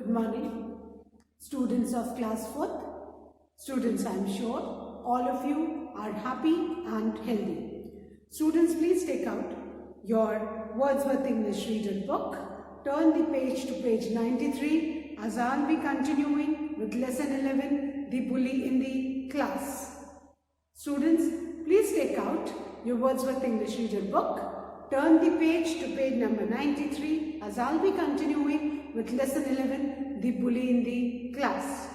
morning, students of class 4th. Students, I am sure all of you are happy and healthy. Students, please take out your Wordsworth English Reader book. Turn the page to page 93 as I will be continuing with lesson 11, The Bully in the Class. Students, please take out your Wordsworth English Reader book. Turn the page to page number 93 as I will be continuing with lesson 11, The Bully in the Class.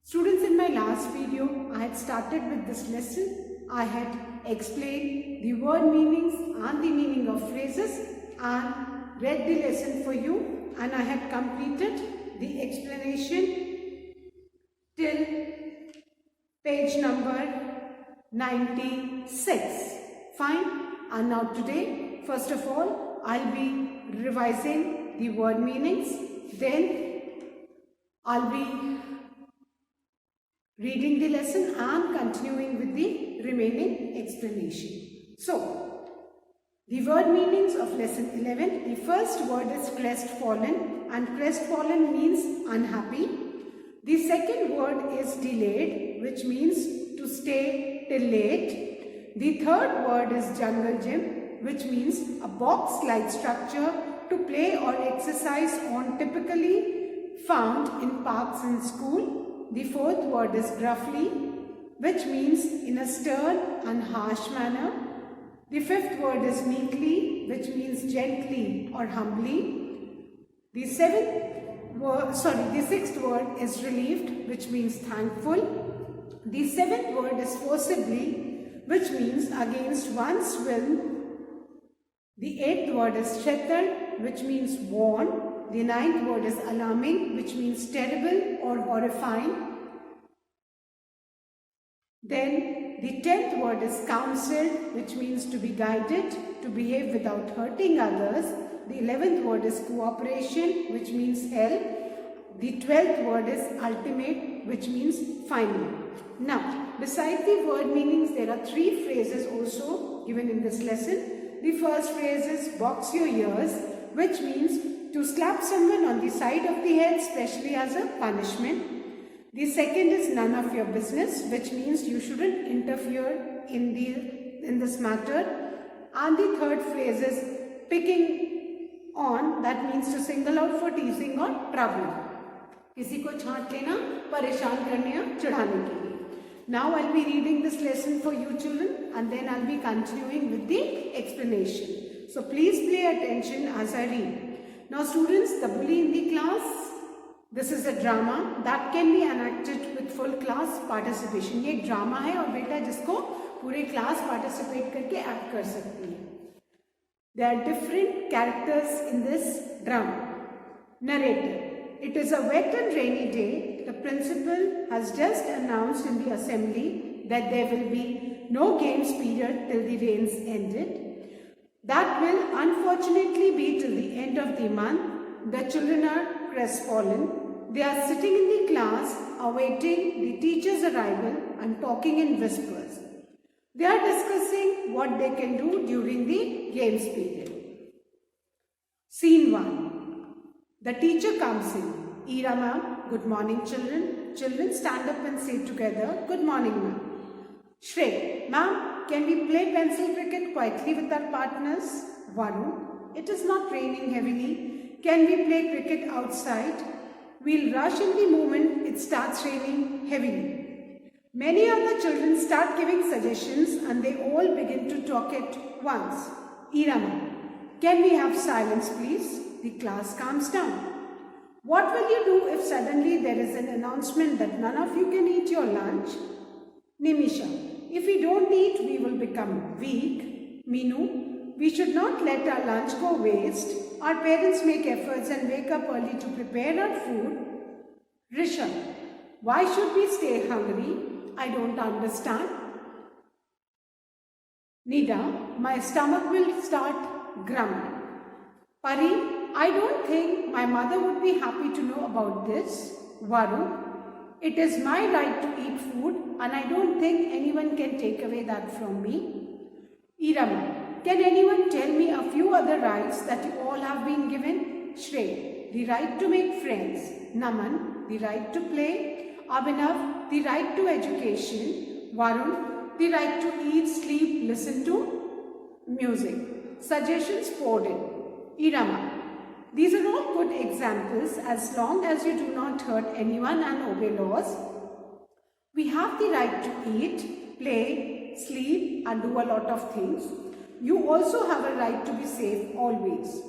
Students, in my last video, I had started with this lesson. I had explained the word meanings and the meaning of phrases and read the lesson for you, and I had completed the explanation till page number 96. Fine. And now today, first of all, I'll be revising the word meanings. Then I'll be reading the lesson and continuing with the remaining explanation. So, the word meanings of lesson 11. The first word is crestfallen, and crestfallen means unhappy. The second word is delayed, which means to stay till late. The third word is jungle gym, which means a box-like structure to play or exercise on, typically found in parks and school. The fourth word is gruffly, which means in a stern and harsh manner. The fifth word is meekly, which means gently or humbly. The sixth word is relieved, which means thankful. The seventh word is forcibly, which means against one's will. The eighth word is shetal, which means warn. The ninth word is alarming, which means terrible or horrifying. Then the 10th word is counseled, which means to be guided, to behave without hurting others. The 11th word is cooperation, which means help. The 12th word is ultimate, which means finally. Now, beside the word meanings, there are three phrases also given in this lesson. The first phrase is box your ears, which means to slap someone on the side of the head, especially as a punishment. The second is none of your business, which means you shouldn't interfere in this matter. And the third phrase is picking on, that means to single out for teasing or trouble. किसी को छांट लेना, परेशान करने या चिढ़ाने के लिए. Now I'll be reading this lesson for you children, and then I'll be continuing with the explanation. So please pay attention as I read. Now students, The Bully in the Class. This is a drama that can be enacted with full class participation. ये एक drama है और बेटा जिसको पूरे class participate करके act कर सकती है. There are different characters in this drama. Narrator. It is a wet and rainy day. The principal has just announced in the assembly that there will be no games period till the rains ended. That will unfortunately be till the end of the month. The children are crestfallen. They are sitting in the class awaiting the teacher's arrival and talking in whispers. They are discussing what they can do during the games period. Scene 1. The teacher comes in. Ira ma'am, good morning children. Children, stand up and say together, good morning ma'am. Shrey, ma'am, can we play pencil cricket quietly with our partners? Varun, it is not raining heavily. Can we play cricket outside? We'll rush in the moment it starts raining heavily. Many other children start giving suggestions and they all begin to talk at once. Ira ma'am, can we have silence please? The class calms down. What will you do if suddenly there is an announcement that none of you can eat your lunch? Nimisha, if we don't eat, we will become weak. Minu, we should not let our lunch go waste. Our parents make efforts and wake up early to prepare our food. Rishabh, why should we stay hungry? I don't understand. Nida, my stomach will start grumbling. Pari, I don't think my mother would be happy to know about this. Varun, it is my right to eat food and I don't think anyone can take away that from me. Irama, can anyone tell me a few other rights that you all have been given? Shrey, the right to make friends. Naman, the right to play. Abhinav, the right to education. Varun, the right to eat, sleep, listen to music. Suggestions poured in. Irama, these are all good examples as long as you do not hurt anyone and obey laws. We have the right to eat, play, sleep and do a lot of things. You also have a right to be safe always.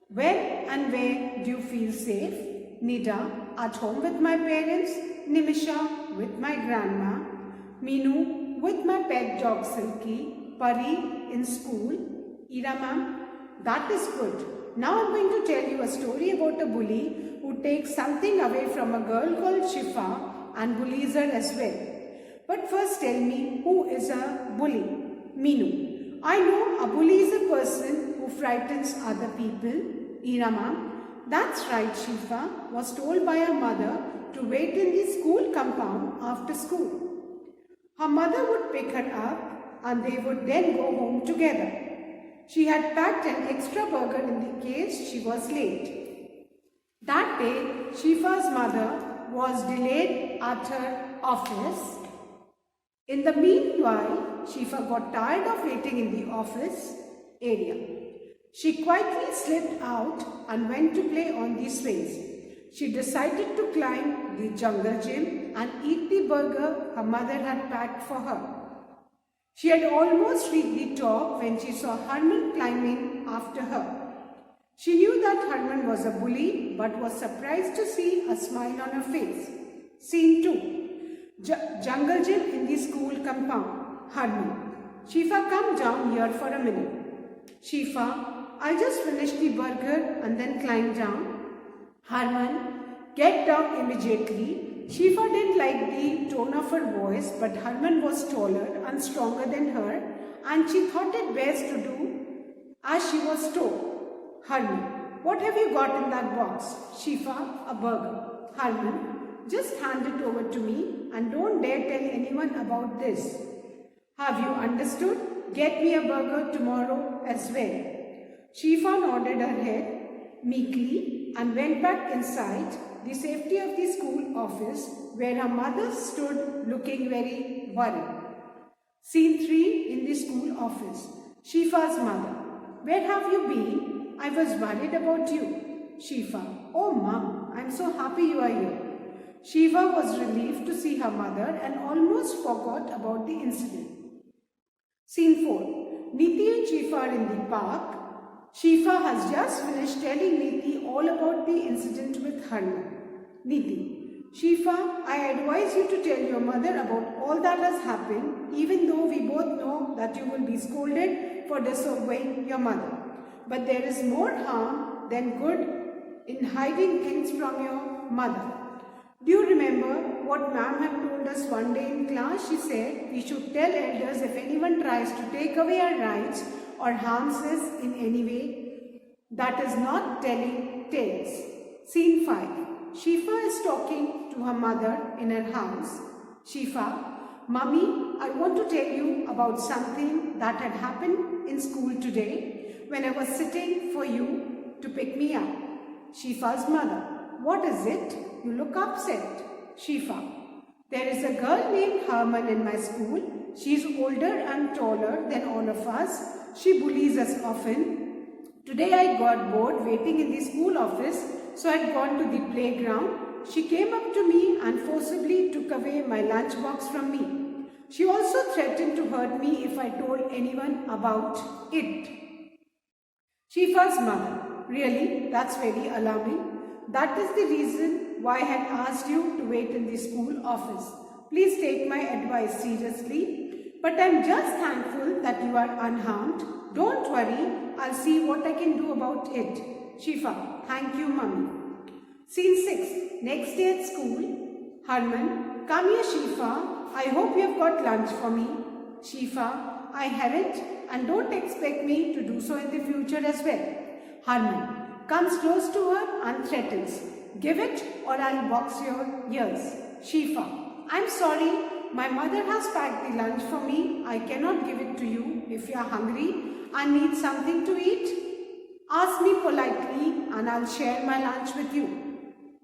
When and where do you feel safe? Nida, at home with my parents. Nimisha, with my grandma. Meenu, with my pet dog Silky. Pari, in school. Ira ma'am, that is good. Now I'm going to tell you a story about a bully who takes something away from a girl called Shifa and bullies her as well. But first tell me, who is a bully? Meenu, I know a bully is a person who frightens other people. Ira ma'am, that's right. Shifa was told by her mother to wait in the school compound after school. Her mother would pick her up and they would then go home together. She had packed an extra burger in case she was late. That day, Shifa's mother was delayed at her office. In the meanwhile, Shifa got tired of waiting in the office area. She quietly slipped out and went to play on the swings. She decided to climb the jungle gym and eat the burger her mother had packed for her. She had almost reached the top when she saw Harman climbing after her. She knew that Harman was a bully but was surprised to see a smile on her face. Scene 2. Jungle gym in the school compound. Harman, Shifa, come down here for a minute. Shifa, I just finished the burger and then climbed down. Harman, get down immediately. Shifa didn't like the tone of her voice, but Harman was taller and stronger than her and she thought it best to do as she was told. Harman, what have you got in that box? Shifa, a burger. Harman, just hand it over to me and don't dare tell anyone about this. Have you understood? Get me a burger tomorrow as well. Shifa nodded her head meekly and went back inside the safety of the school office where her mother stood looking very worried. Scene 3 in the school office. Shifa's mother. Where have you been? I was worried about you. Shifa. Oh mom, I'm so happy you are here. Shifa was relieved to see her mother and almost forgot about the incident. Scene 4. Niti and Shifa are in the park. Shifa has just finished telling Niti all about the incident with Harman. Niti, Shifa, I advise you to tell your mother about all that has happened, even though we both know that you will be scolded for disobeying your mother. But there is more harm than good in hiding things from your mother. Do you remember what ma'am had told us one day in class? She said we should tell elders if anyone tries to take away our rights or harms us in any way. That is not telling tales. Scene 5. Shifa is talking to her mother in her house. Shifa, Mummy, I want to tell you about something that had happened in school today when I was sitting for you to pick me up. Shifa's mother, what is it? You look upset. Shifa, there is a girl named Harman in my school. She is older and taller than all of us. She bullies us often. Today I got bored waiting in the school office, so I had gone to the playground. She came up to me and forcibly took away my lunchbox from me. She also threatened to hurt me if I told anyone about it. Shifa's mother, really? That's very alarming. That is the reason why I had asked you to wait in the school office. Please take my advice seriously. But I'm just thankful that you are unharmed. Don't worry, I'll see what I can do about it. Shifa, thank you, Mummy. Scene 6. Next day at school. Harman, come here, Shifa. I hope you have got lunch for me. Shifa, I haven't and don't expect me to do so in the future as well. Harman comes close to her and threatens, give it or I'll box your ears. Shifa, I'm sorry. My mother has packed the lunch for me. I cannot give it to you. If you are hungry and need something to eat, ask me politely and I'll share my lunch with you.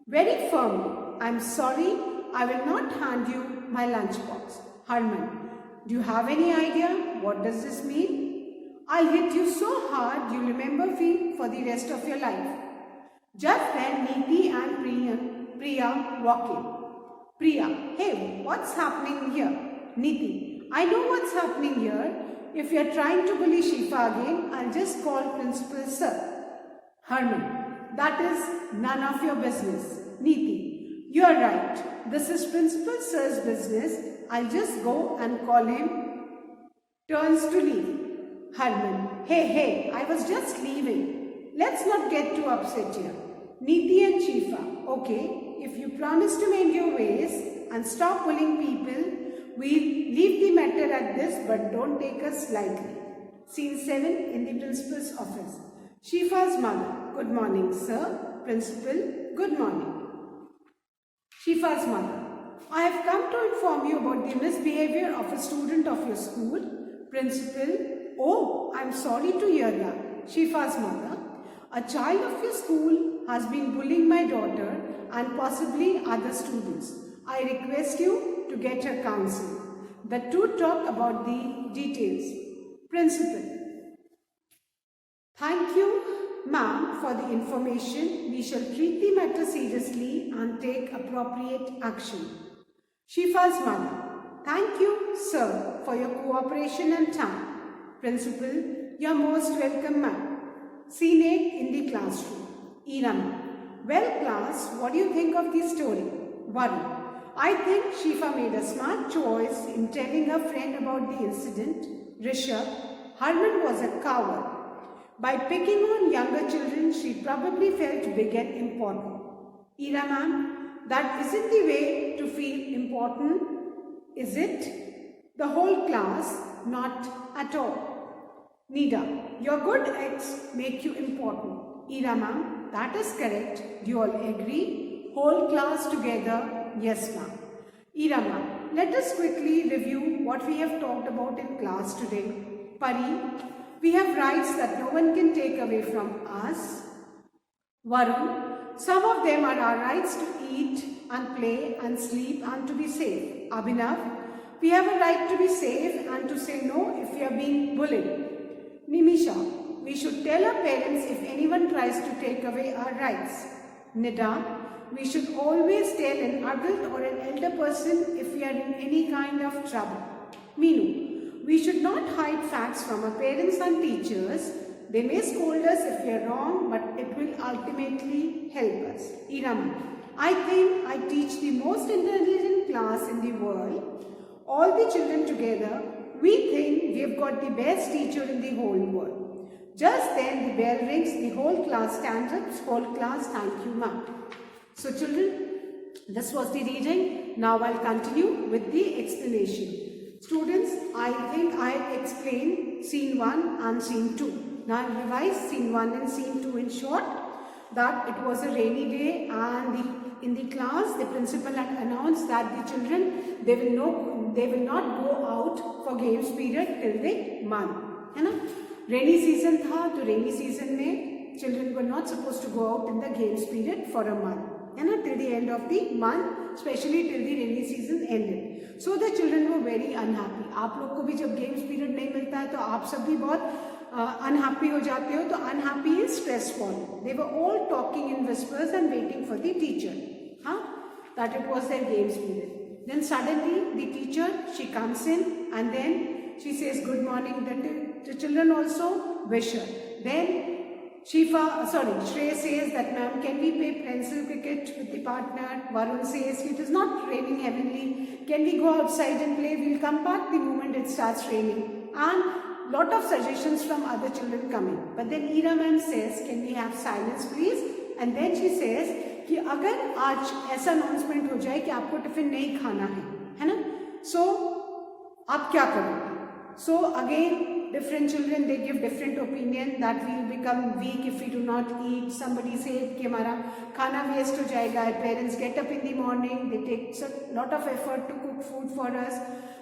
very firmly, I'm sorry, I will not hand you my lunchbox. Harman, do you have any idea what does this mean? I'll hit you so hard you'll remember me for the rest of your life. Just then Neeti and Priya walk in. Priya, hey, what's happening here? Neeti, I know what's happening here. If you're trying to bully Shifa again, I'll just call Principal Sir. Harman, that is none of your business. Neeti, you're right. This is Principal Sir's business. I'll just go and call him. Turns to leave. Harman, hey, I was just leaving. Let's not get too upset here. Neeti and Shifa, okay, if you promise to mend your ways and stop bullying people, we'll leave the matter at this, but don't take us lightly. Scene 7 in the principal's office. Shifa's mother, good morning, sir. Principal, good morning. Shifa's mother, I have come to inform you about the misbehavior of a student of your school. Principal, oh, I'm sorry to hear that. Shifa's mother, a child of your school has been bullying my daughter and possibly other students. I request you to get her counsel. The two talk about the details. Principal, thank you, ma'am, for the information. We shall treat the matter seriously and take appropriate action. Shifa's mother, thank you, sir, for your cooperation and time. Principal, you're most welcome, ma'am. Scene 8 in the classroom. Iram, well, class, what do you think of the story? Varun, I think Shifa made a smart choice in telling her friend about the incident. Rishabh, Harman was a coward. By picking on younger children, she probably felt big and important. Ira ma'am, that isn't the way to feel important, is it? The whole class, not at all. Nida, your good acts make you important. Ira ma'am, that is correct. Do you all agree? Whole class together. Yes, ma'am. Ira ma'am, let us quickly review what we have talked about in class today. Pari, we have rights that no one can take away from us. Varun, some of them are our rights to eat and play and sleep and to be safe. Abhinav, we have a right to be safe and to say no if we are being bullied. Nimisha, we should tell our parents if anyone tries to take away our rights. Nida, we should always tell an adult or an elder person if we are in any kind of trouble. Meenu, we should not hide facts from our parents and teachers. They may scold us if we are wrong, but it will ultimately help us. Iram, I think I teach the most intelligent class in the world. All the children together, we think we have got the best teacher in the whole world. Just then the bell rings, the whole class stands up, whole class, thank you, ma'am. So children, this was the reading. Now I'll continue with the explanation. Students, I think I explained scene 1 and scene 2. Now I'll revise scene 1 and scene 2 in short. That it was a rainy day and in the class the principal had announced that the children they will not go out for games period till the month. है ना? Rainy season था तो rainy season में children were not supposed to go out in the games period for a month. है ना? Till the end of the month, especially till the rainy season ended. So the children were very unhappy. आप लोग को भी जब games period नहीं मिलता है तो आप सब भी बहुत unhappy हो जाते हो. तो unhappy is stressful. They were all talking in whispers and waiting for the teacher. That it was their games period. Then suddenly the teacher, she comes in and then she says good morning. The children also wish her. Then Shreya says that ma'am, can we play pencil cricket with the partner? Varun says it is not raining heavily. Can we go outside and play? We'll come back the moment it starts raining. And lot of suggestions from other children coming. But then Ira ma'am says, can we have silence please? And then she says कि अगर आज ऐसा announcement हो जाए कि आपको tiffin नहीं खाना है ना? So आप क्या करोगे? So again, different children they give different opinion that we will become weak if we do not eat. Somebody said कि हमारा खाना waste हो जाएगा. Parents get up in the morning, they take a lot of effort to cook food for us.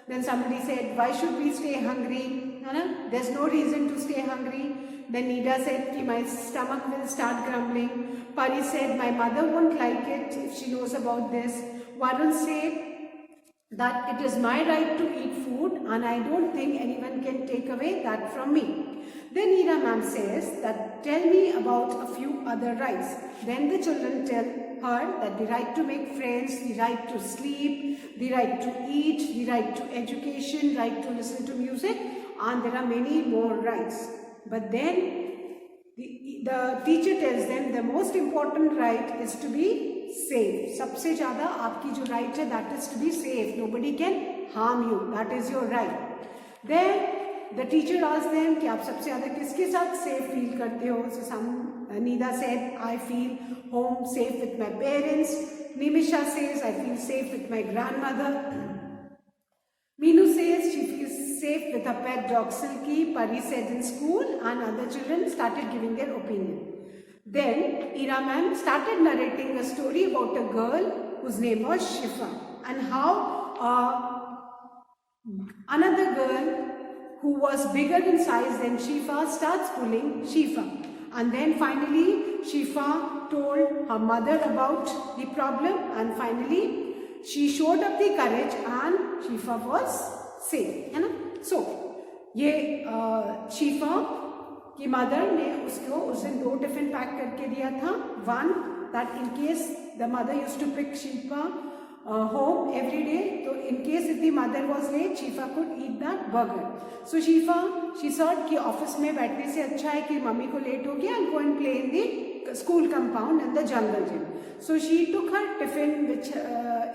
Then somebody said, why should we stay hungry? है ना, there's no reason to stay hungry. Then Nida said कि my stomach will start grumbling. Pari said my mother won't like it if she knows about this. Varun said that it is my right to eat food and I don't think anyone can take away that from me. Then Neera ma'am says that tell me about a few other rights. Then the children tell her that the right to make friends, the right to sleep, the right to eat, the right to education, right to listen to music, and there are many more rights. But then the teacher tells them the most important right is to be safe. सबसे ज़्यादा आपकी जो right है that is to be safe. Nobody can harm you. That is your right. Then the teacher asked them कि आप सबसे ज़्यादा किसके साथ safe feel करते हो? So Nida said I feel home safe with my parents. Nimisha says I feel safe with my grandmother. Meenu says she feels safe with her pet dog Silky. Pari said in school, and other children started giving their opinion. Then Ira ma'am started narrating a story about a girl whose name was Shifa, and how another girl who was bigger in size than Shifa starts pulling Shifa. And then finally Shifa told her mother about the problem, and finally she showed up the courage and Shifa was safe, है ना. So ये Shifa की mother ने उसको उस दिन 2 tiffin pack करके दिया था. One that in case the mother used to pick Shifa home every day, so in case if the mother was late, Shifa could eat that burger. So Shifa, she thought कि office में बैठने से अच्छा है कि mummy को late हो गया and go and play in the school compound and the jungle gym. So she took her tiffin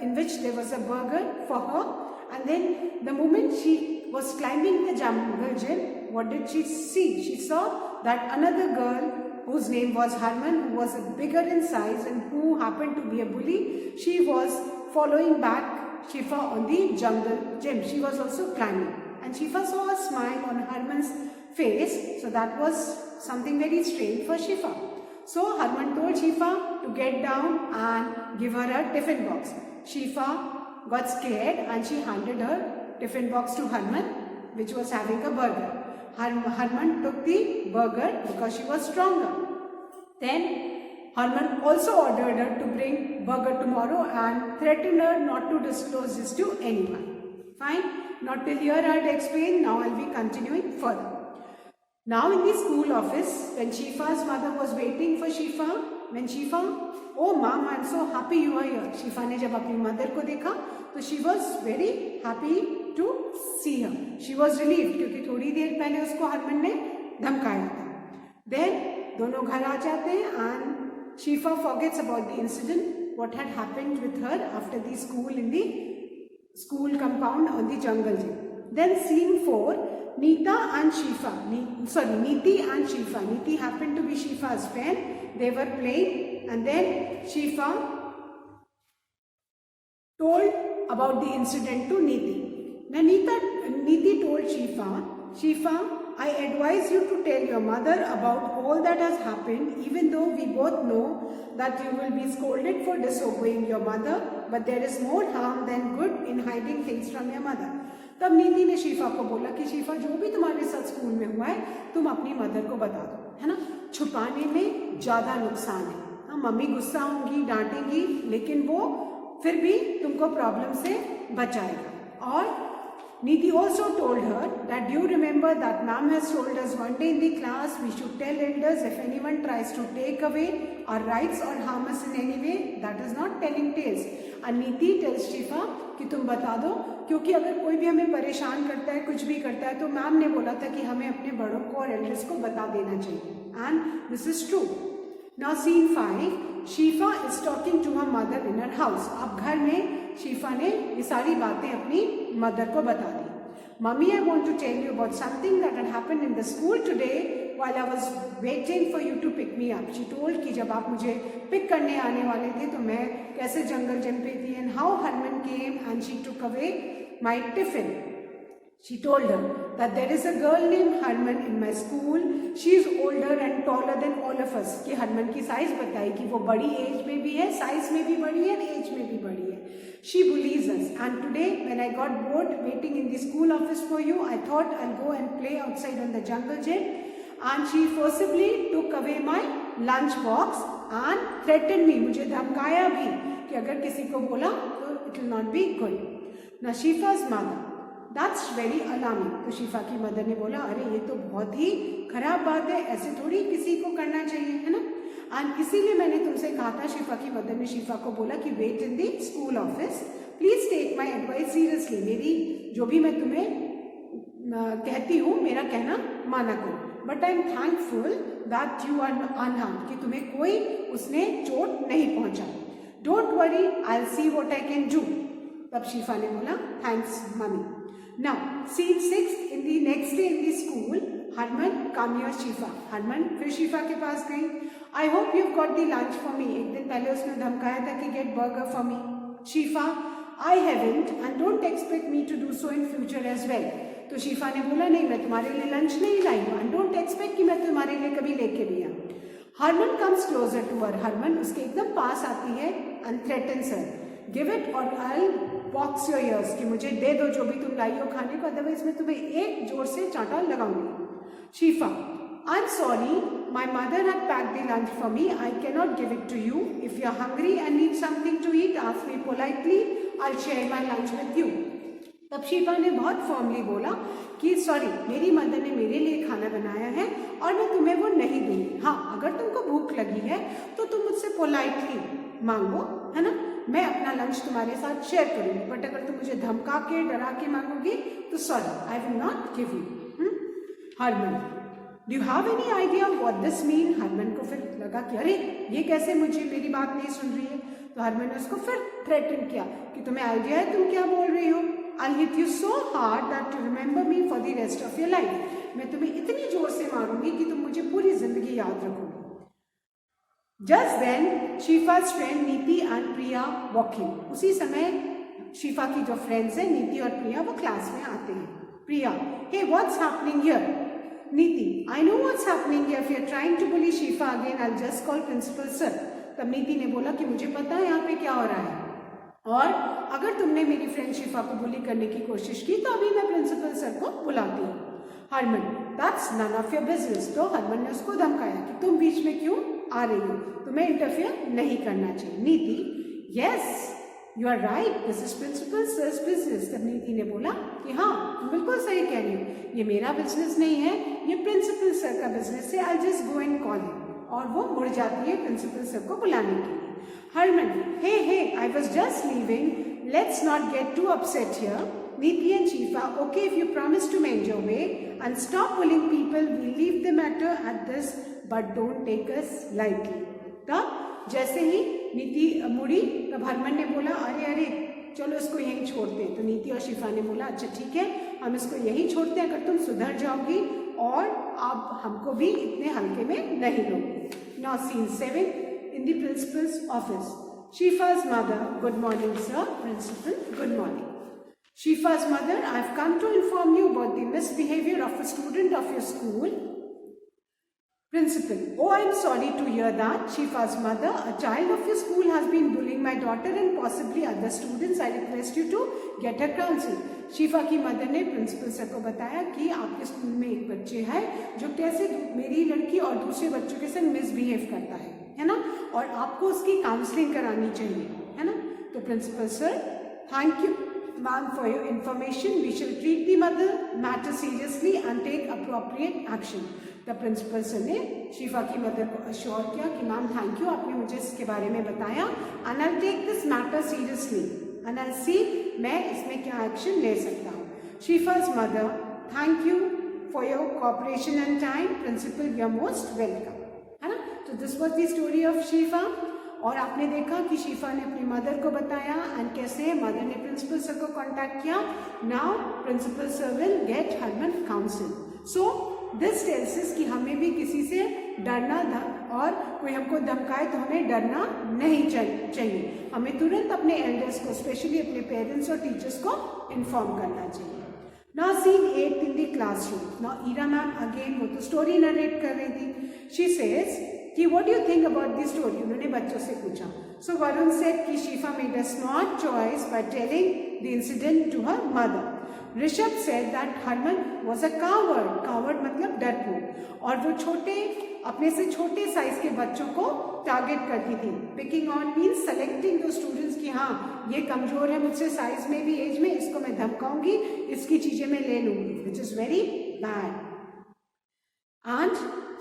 in which there was a burger for her, and then the moment she was climbing the jungle gym, what did she see? She saw that another girl whose name was Harman, who was bigger in size and who happened to be a bully, she was following back Shifa on the jungle gym. She was also climbing, and Shifa saw a smile on Harman's face, so that was something very strange for Shifa. So Harman told Shifa to get down and give her a tiffin box. Shifa got scared and she handed her tiffin box to Harman, which was having a burger. Harman took the burger because she was stronger. Then Harman also ordered her to bring burger tomorrow and threatened her not to disclose this to anyone. Fine? Not till here I had explained. Now I will be continuing further. Now in the school office, when Shifa's mother was waiting for Shifa, when Shifa, oh mom, I am so happy you are here. Shifa ने जब अपनी mother को देखा, तो she was very happy to see her. She was relieved क्योंकि थोड़ी देर पहले उसको हरमन ने धमकाया था. Then दोनों घर आ जाते हैं and Shifa forgets about the incident, what had happened with her after the school in the school compound on the jungle gym. Then scene 4. Niti and Shifa. Niti happened to be Shifa's friend. They were playing, and then Shifa told about the incident to Niti. Now Niti told Shifa, I advise you to tell your mother about all that has happened, even though we both know that you will be scolded for disobeying your mother, but there is more harm than good in hiding things from your mother. तब नीति ने शीफा को बोला कि शीफा जो भी तुम्हारे साथ school में हुआ है तुम अपनी मदर को बता दो, है ना. छुपाने में ज़्यादा नुकसान है. हाँ, मम्मी गुस्सा होंगी, डांटेंगी, लेकिन वो फिर भी तुमको प्रॉब्लम से बचाएगा. और Niti also told her that you remember that ma'am has told us one day in the class we should tell elders if anyone tries to take away our rights or harm us in any way, that is not telling tales. And Niti tells Shifa कि तुम बता दो, क्योंकि अगर कोई भी हमें परेशान करता है, कुछ भी करता है, तो मैम ने बोला था कि हमें अपने बड़ों को और एल्डर्स को बता देना चाहिए. And this is true. Now scene 5. Shifa is talking to her mother in her house. अब घर में शीफा ने ये सारी बातें अपनी मदर को बता दी. Mummy, I want to tell you about something that had happened in the school today while I was waiting for you to pick me up. She told कि जब आप मुझे पिक करने आने वाले थे तो मैं कैसे जंगल जिम पे थी, and how Harman came and she took away my tiffin. She told her that there is a girl named Harman in my school. She is older and taller than all of us. कि हरमन की size बताई कि वो बड़ी as में भी है, size में भी बड़ी है, एज में भी बड़ी है. She bullies us and today when I got bored waiting in the school office for you, I thought I'll go and play outside on the jungle gym. And she forcibly took away my lunch box and threatened me. मुझे धमकाया भी कि अगर किसी को बोला तो it will not be good. Now Shifa's mother, that's very alarming. तो शिफा की मदर ने बोला, अरे ये तो बहुत ही खराब बात है, ऐसे थोड़ी किसी को करना चाहिए, है ना. एंड इसीलिए मैंने तुमसे कहा था, शिफा की मदर ने शिफा को बोला कि wait in the school office, please take my advice seriously. मेरी जो भी मैं तुम्हें कहती हूँ मेरा कहना माना करो. But I am thankful that you are unharmed, कि तुम्हें कोई उसने चोट नहीं पहुंचा. Don't worry, I will see what I can do. तब शिफा ने बोला, thanks mummy. Now scene 6, in the next day in the school, Harman come here Shifa. Harman फिर शिफा के पास गई. I hope you got the lunch for me. एक दिन पहले उसने धमकाया था कि gate burger for me. Shifa, I haven't and don't expect me to do so in future as well. तो शिफा ने बोला, नहीं मैं तुम्हारे लिए लंच नहीं लाई हूँ, एंड डोंट एक्सपेक्ट कि मैं तुम्हारे लिए कभी लेके भी आऊँ. Harman comes closer to her. Harman उसके एकदम पास आती है and threatens her, give it और आई बॉक्स योर ईयर्स, कि मुझे दे दो जो भी तुम लाई हो खाने को, अदरवाइज मैं तुम्हें एक जोर से चांटा लगाऊंगी. शिफा, I am sorry, my mother had packed the lunch for me. I cannot give it to you. If you are hungry and need something to eat, ask me politely. I'll share my lunch with you. तब शिफा ने बहुत formally बोला कि sorry, मेरी mother ने मेरे लिए खाना बनाया है और मैं तुम्हें वो नहीं दूंगी. हाँ, अगर तुमको भूख लगी है तो तुम मुझसे पोलाइटली मांगो, है ना. मैं अपना लंच तुम्हारे साथ शेयर करूंगी, बट अगर तुम मुझे धमका के डरा के मांगोगी तो sorry, I will not give you. Harman, do you have any idea what this mean. Harman को फिर लगा कि अरे ये कैसे मुझे मेरी बात नहीं सुन रही है. तो हरमन ने उसको फिर थ्रेटन किया कि तुम्हें आइडिया है तुम क्या बोल रही हो. I'll hit you so hard that you remember me for the rest of your life. मैं तुम्हें इतनी जोर से मारूंगी कि तुम मुझे पूरी जिंदगी याद रखोगी. Just then, Shifa's friend नीति and प्रिया walking. उसी समय शिफा की जो फ्रेंड्स हैं नीति और प्रिया, वो क्लास में आते हैं. प्रिया, hey, what's happening here? नीति, I know what's happening here. If you're trying to bully Shifa again, I'll just call principal sir. तब नीति ने बोला कि मुझे पता है यहाँ पे क्या हो रहा है, और अगर तुमने मेरी फ्रेंड शिफा को बुली करने की कोशिश की तो अभी मैं प्रिंसिपल सर को बुलाती हूँ. Harman, that's none of your business. तो हरमन ने उसको धमकाया कि तुम बीच में क्यों आ रही हो, तुम्हें इंटरफेयर नहीं करना चाहिए. Niti, yes you are right, this is principal sir's business. तब नीति ने बोला कि हाँ तुम बिल्कुल सही कह रही हो, ये मेरा बिजनेस नहीं है, ये प्रिंसिपल सर का बिजनेस है. I just go and call him. और वो मुड़ जाती है प्रिंसिपल सर को बुलाने के लिए. Herman, hey, I was just leaving. Let's not get too upset here. Neeti and Shifa, okay, if you promise to mend your way and stop bullying people, we'll leave the matter at this, but don't take us lightly. तब जैसे ही नीति मुड़ी तब हरमन ने बोला, अरे चलो इसको यहीं छोड़ते हैं. तो नीति और शिफा ने बोला, अच्छा ठीक है, हम इसको यहीं छोड़ते हैं अगर तुम सुधर जाओगी और अब हमको भी इतने हल्के में नहीं लोगे. Now scene 7. In the principal's office. Shifa's mother, good morning sir. Principal, good morning. Shifa's mother, I have come to inform you about the misbehavior of a student of your school. Principal, oh I am sorry to hear that. Shifa's mother, a child of your school has been bullying my daughter and possibly other students. I request you to get her counsel. शिफा की mother ने principal sir को बताया कि आपके school में एक बच्चे है जो कैसे मेरी लड़की और दूसरे बच्चों के संग मिसबिहेव करता है ना, और आपको उसकी काउंसलिंग करानी चाहिए, है ना. तो principal sir, thank you ma'am for your information. We shall treat the mother matter seriously and take appropriate action. The principal sir ने शिफा की मदर को अश्योर किया कि मैम थैंक यू, आपने मुझे इसके बारे में बताया, and I take this matter seriously and I see मैं इसमें क्या एक्शन ले सकता हूँ. Shifa's mother, thank you for your cooperation and time. Principal, you are most welcome, है ना. तो this was the story of Shifa. और आपने देखा कि शिफा ने अपनी मदर को बताया एंड कैसे मदर ने प्रिंसिपल सर को कांटेक्ट किया. Now principal sir will get Harman counsel. So this tells us कि हमें भी किसी से डरना और कोई हमको धमकाए तो हमें डरना नहीं चाहिए. हमें तुरंत अपने एल्डर्स को, स्पेशली अपने पेरेंट्स और टीचर्स को इन्फॉर्म करना चाहिए. Now scene 8 in the classroom. Now Ira ma'am again वो तो स्टोरी नरेट कर रही थी. She says कि what do you think about the story? उन्होंने बच्चों से पूछा. So Varun said कि Shifa made a a smart choice by telling the incident to her mother. Rishabh said that Harman was a coward. Coward मतलब डरपोक, और वो अपने से छोटे साइज के बच्चों को टारगेट करती थी. पिकिंग ऑन मीन्स सेलेक्टिंग दो स्टूडेंट्स की, हाँ ये कमजोर है मुझसे साइज में भी, एज में, इसको मैं धमकाऊंगी, इसकी चीजें मैं ले लूंगी, which is very bad. And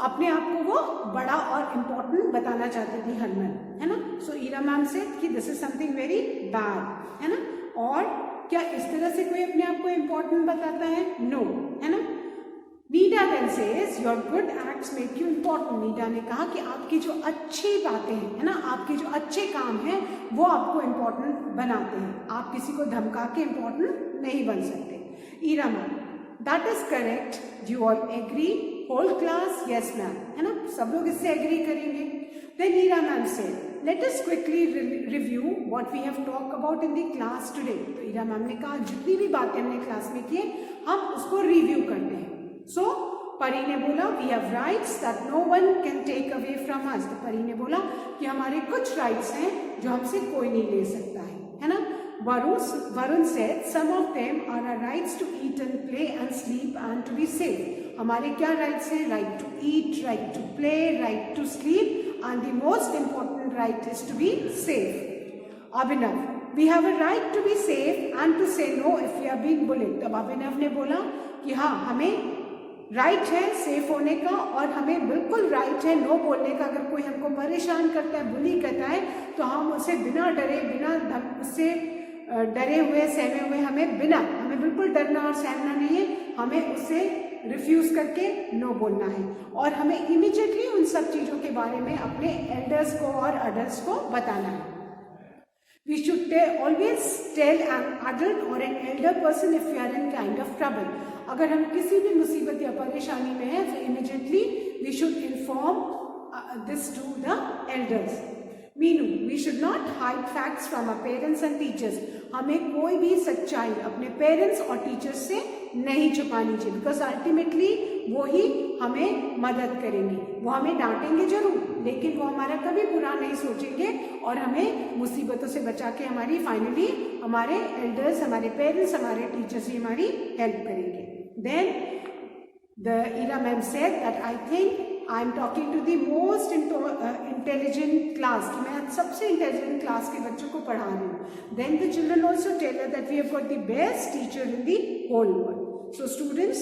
अपने आप को वो बड़ा और इम्पोर्टेंट बताना चाहती थी हरमन, है ना. सो ईरा मैम से कि this is something very bad, है ना. और क्या इस तरह से कोई अपने आप को इम्पोर्टेंट बताता है? नो, है ना. Nida then says your good acts make you important. Nida ने कहा कि आपकी जो अच्छी बातें हैं, है ना, आपके जो अच्छे काम हैं वो आपको इम्पोर्टेंट बनाते हैं. आप किसी को धमका के इम्पोर्टेंट नहीं बन सकते. Ira ma'am, that is correct, you all agree? Whole class, yes ma'am, है ना, सब लोग इससे एग्री करेंगे. देन ईरा मैम से let us quickly review what we have talk about in the class today. तो ईरा मैम ने कहा जितनी भी बातें हमने क्लास में की हम उसको रिव्यू करते हैं. सो परी ने बोला we have rights that no one can take away from us. तो परी ने बोला कि हमारे कुछ राइट्स हैं जो हमसे कोई नहीं ले सकता है ना. Varun said some of them are our rights to eat and play and sleep and to be safe. हमारे क्या rights हैं? Right to eat, right to play, right to sleep, and the most important right is to be safe. Abhinav, we have a right to be safe and to say no if we are being bullied. तब अभिनव ने बोला कि हाँ हमें right है safe होने का, और हमें बिल्कुल राइट है नो बोलने का. अगर कोई हमको परेशान करता है, बुली करता है, तो हम उसे बिना डरे, उससे डरे हुए, सहमे हुए, हमें बिल्कुल डरना और सहमना नहीं है. हमें उसे रिफ्यूज करके नो बोलना है, और हमें इमीडिएटली उन सब चीज़ों के बारे में अपने एल्डर्स को और अडल्ट्स को बताना है. We should always tell an adult or an elder person if we are in kind of trouble. अगर हम किसी भी मुसीबत या परेशानी में हैं, तो immediately we should inform this to the elders. Meenu, we should not hide facts from our parents and teachers. हमें कोई भी सच्चाई अपने पेरेंट्स और टीचर्स से नहीं छुपानी चाहिए, बिकॉज अल्टीमेटली वो ही हमें मदद करेंगे. वो हमें डांटेंगे जरूर, लेकिन वो हमारा कभी बुरा नहीं सोचेंगे और हमें मुसीबतों से बचा के फाइनली हमारे एल्डर्स, हमारे पेरेंट्स, हमारे टीचर्स ही हमारी हेल्प करेंगे. Then the Ira ma'am said that I think I am talking to the most intelligent class, कि मैं सबसे इंटेलिजेंट क्लास के बच्चों को पढ़ा रही हूँ. Then the children also tell us that we have got the best teacher in the whole world. So students,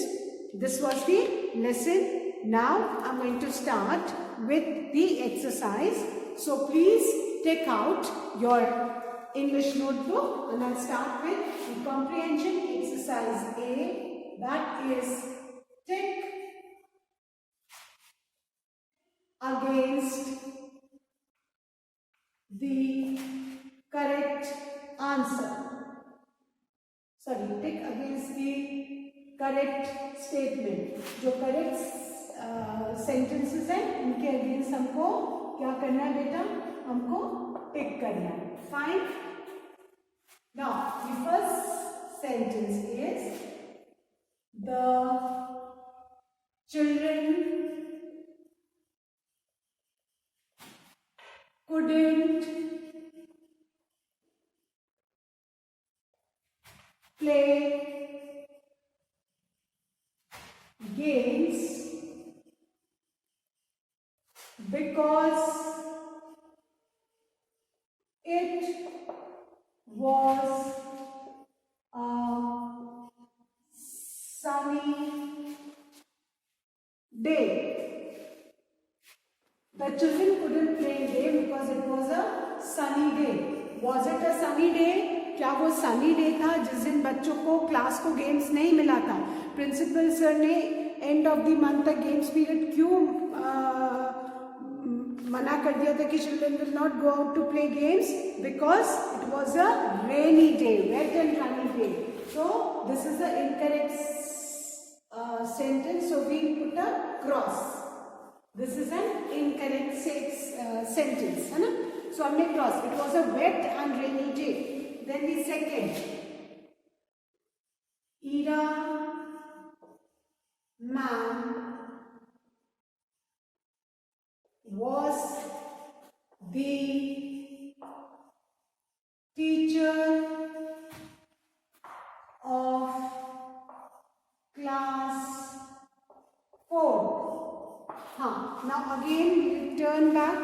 this was the lesson. Now I'm going to start with the exercise. So please take out your English notebook and I'll start with the comprehension exercise A. That is tick against the correct answer. Sorry, tick against the correct statement. जो correct sentences हैं उनके against हमको क्या करना है बेटा? हमको टिक करना है. Fine. Now the first sentence is the children couldn't play games because it was a sunny day. The children couldn't play game because it was a sunny day. Was it a sunny day? क्या वो sunny day था जिस दिन बच्चों को class को games नहीं मिला था? प्रिंसिपल सर ने एंड ऑफ द मंथ तक गेम्स पीरियड क्यों मना कर दिया था कि children will not go out to play games? Because it was a rainy day, wet and rainy day. So this is the incorrect sentence, so we put a cross. This is an incorrect sentence, है ना. So हमने cross. It was a wet and rainy day. Then the second, Ira ma'am was the teacher teacher of class 4. Now again we turn back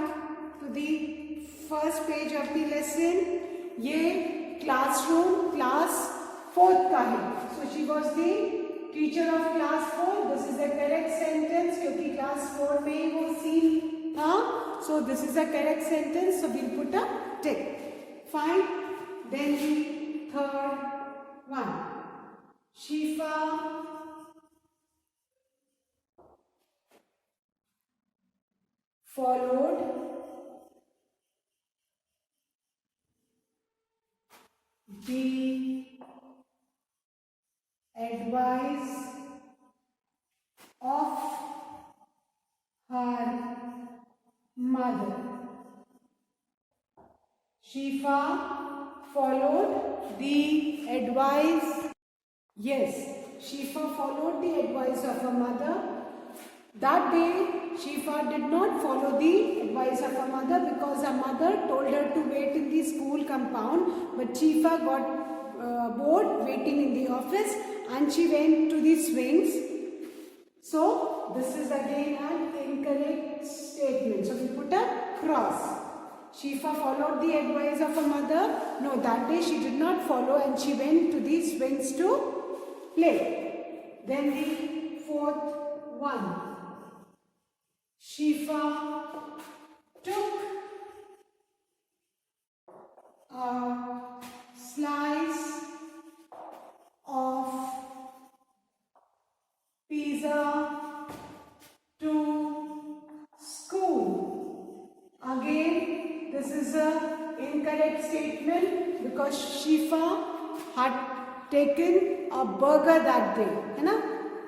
to the first page of the lesson. ये classroom class 4th का है. So she was the teacher of class 4. This is the correct sentence क्योंकि class 4 में ही वो scene था. So this is the correct sentence. So we'll put a tick. Fine. Then the third one. Shifa followed the advice of her mother. Shifa followed the advice. Yes, Shifa followed the advice of her mother. That day, Shifa did not follow the advice of her mother because her mother told her to wait in the school compound. But Shifa got bored waiting in the office and she went to the swings. So, this is again an incorrect statement. So, we put a cross. Shifa followed the advice of her mother. No, that day she did not follow and she went to the swings to play. Then the fourth one. Shifa took a slice of pizza to school. Again, this is a incorrect statement because Shifa had taken a burger that day. है ना?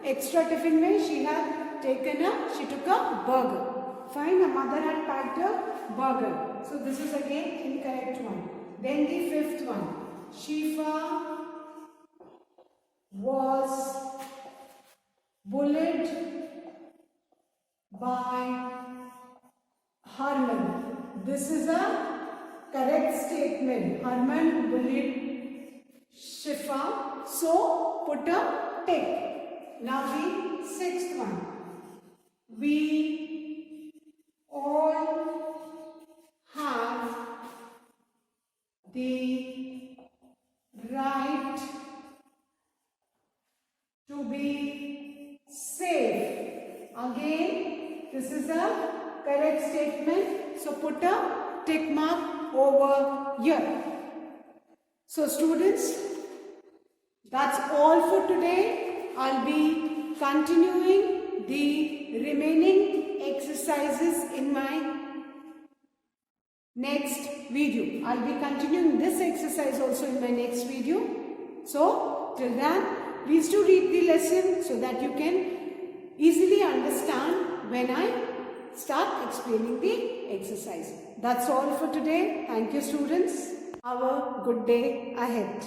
Extra tiffin में she took a burger. Fine, her mother had packed a burger. So this is again incorrect one. Then the fifth one. Shifa was bullied by Harman. This is a correct statement. Harman bullied Shifa. So put a tick. Now the sixth one. We all have the right to be safe. Again, this is a correct statement. So put a tick mark over here. So students, that's all for today. I'll be continuing the remaining exercises in my next video. I'll be continuing this exercise also in my next video. So, till then, please do read the lesson so that you can easily understand when I start explaining the exercise. That's all for today. Thank you, students. Have a good day ahead.